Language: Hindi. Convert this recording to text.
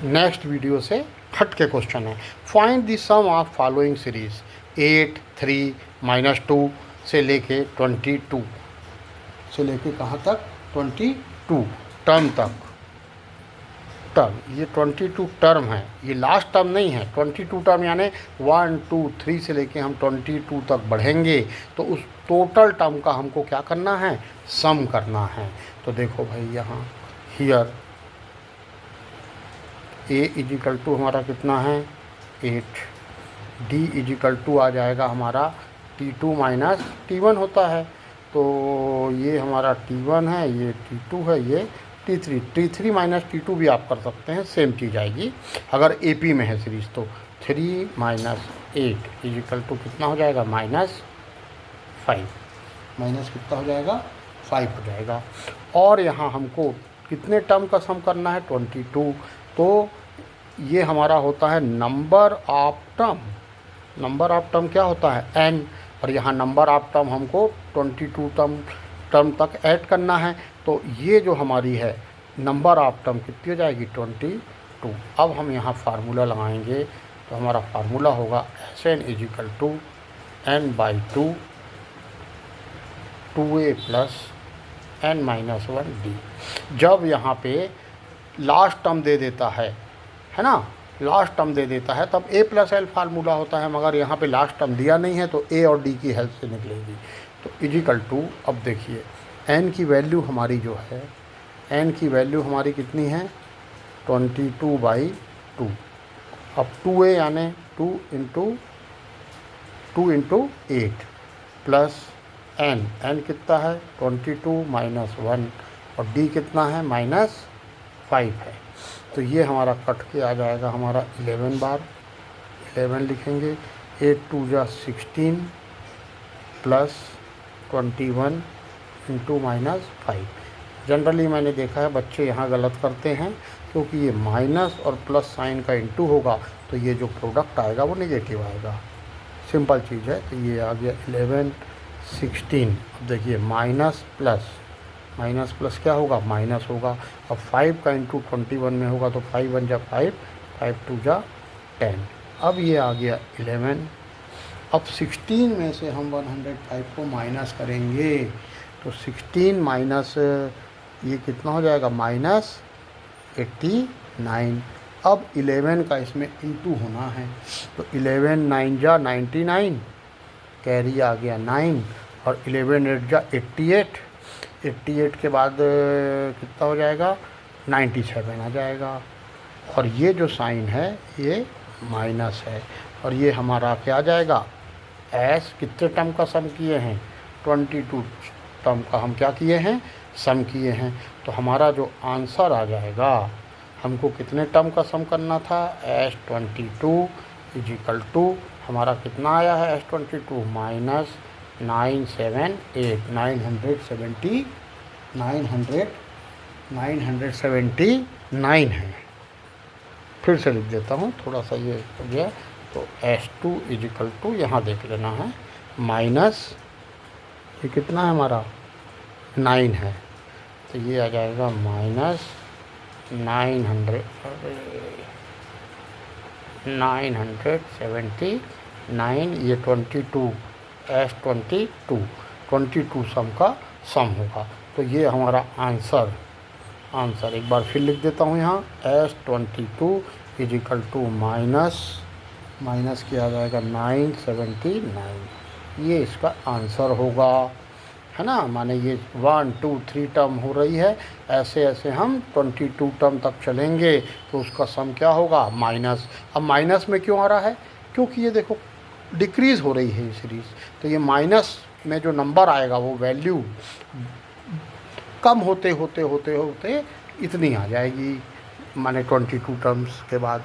नेक्स्ट वीडियो से हट के क्वेश्चन है। Find the sum of following series 8, 3, -2 से लेके 22 से लेके कहाँ तक 22 टर्म तक। टर्म ये 22 टर्म है, ये लास्ट टर्म नहीं है। 22 टर्म यानी 1, 2, 3 से लेके हम 22 तक बढ़ेंगे तो उस टोटल टर्म का हमको क्या करना है, सम करना है। तो देखो भाई यहाँ हियर a इजिकल टू हमारा कितना है 8, d इजिकल टू आ जाएगा हमारा t2 माइनस t1 होता है। तो ये हमारा t1 है, ये t2 है, ये t3 माइनस t2 भी आप कर सकते हैं, सेम चीज़ आएगी अगर AP में है सीरीज़। तो 3 माइनस 8 इजिकल टू कितना हो जाएगा -5, माइनस कितना हो जाएगा 5 हो जाएगा। और यहाँ हमको कितने टर्म का सम करना है 22। तो ये हमारा होता है number of term. Number of term क्या होता है n, और यहाँ नंबर ऑफ टर्म हमको 22 टर्म तक ऐड करना है। तो ये जो हमारी है नंबर ऑफ टर्म कितनी हो जाएगी 22। अब हम यहाँ फार्मूला लगाएंगे तो हमारा फार्मूला होगा Sn is equal to n/2 2a plus n-1d। जब यहाँ पे लास्ट टर्म दे देता है ना, लास्ट टर्म दे देता है तब a प्लस एल फार्मूला होता है, मगर यहाँ पे लास्ट टर्म दिया नहीं है तो a और d की हेल्प से निकलेगी। तो इजिकल टू, अब देखिए n की वैल्यू हमारी जो है, n की वैल्यू हमारी कितनी है 22/2। अब 2a यानी 2 इंटू 8 प्लस n कितना है 22 माइनस 1 और d कितना है -5 है। तो ये हमारा कट के आ जाएगा हमारा 11 बार, 11 लिखेंगे। 8 2 जा 16 प्लस 21 इंटू -5। जनरली मैंने देखा है बच्चे यहाँ गलत करते हैं, क्योंकि ये माइनस और प्लस साइन का इंटू होगा तो ये जो प्रोडक्ट आएगा वो नेगेटिव आएगा। सिंपल चीज़ है। तो ये आ गया 11 16। अब देखिए माइनस प्लस क्या होगा माइनस होगा। अब 5 का इंटू 21 में होगा तो 5 1 जा 5, 5 2 जा 10। अब ये आ गया 11। अब 16 में से हम 105 को माइनस करेंगे तो 16 माइनस ये कितना हो जाएगा -89। अब 11 का इसमें इंटू होना है तो 11 9 जा 99, कैरी आ गया 9 और 11 8 जा 88। 88 के बाद कितना हो जाएगा 97 आ जाएगा। और ये जो साइन है ये माइनस है और ये हमारा क्या आ जाएगा एस। कितने टर्म का सम किए हैं 22 टर्म का हम क्या किए हैं सम किए हैं। तो हमारा जो आंसर आ जाएगा, हमको कितने टर्म का सम करना था S22 इजिकल टू हमारा कितना आया है S22 -979 है। फिर से लिख देता हूँ, थोड़ा सा ये हो गया। तो S2 इजिकल टू यहाँ देख लेना है माइनस ये कितना है हमारा 9 है तो ये आ जाएगा -979। ये 22 S22 सम का सम होगा। तो ये हमारा आंसर एक बार फिर लिख देता हूँ यहाँ S22 इजिकल टू माइनस किया जाएगा 979। ये इसका आंसर होगा, है ना। माने ये 1 2 3 टर्म हो रही है, ऐसे ऐसे हम 22 टर्म तक चलेंगे तो उसका सम क्या होगा माइनस। अब माइनस में क्यों आ रहा है, क्योंकि ये देखो डिक्रीज़ हो रही है ये सीरीज़। तो ये माइनस में जो नंबर आएगा वो वैल्यू कम होते होते इतनी आ जाएगी, माने 22 टर्म्स के बाद।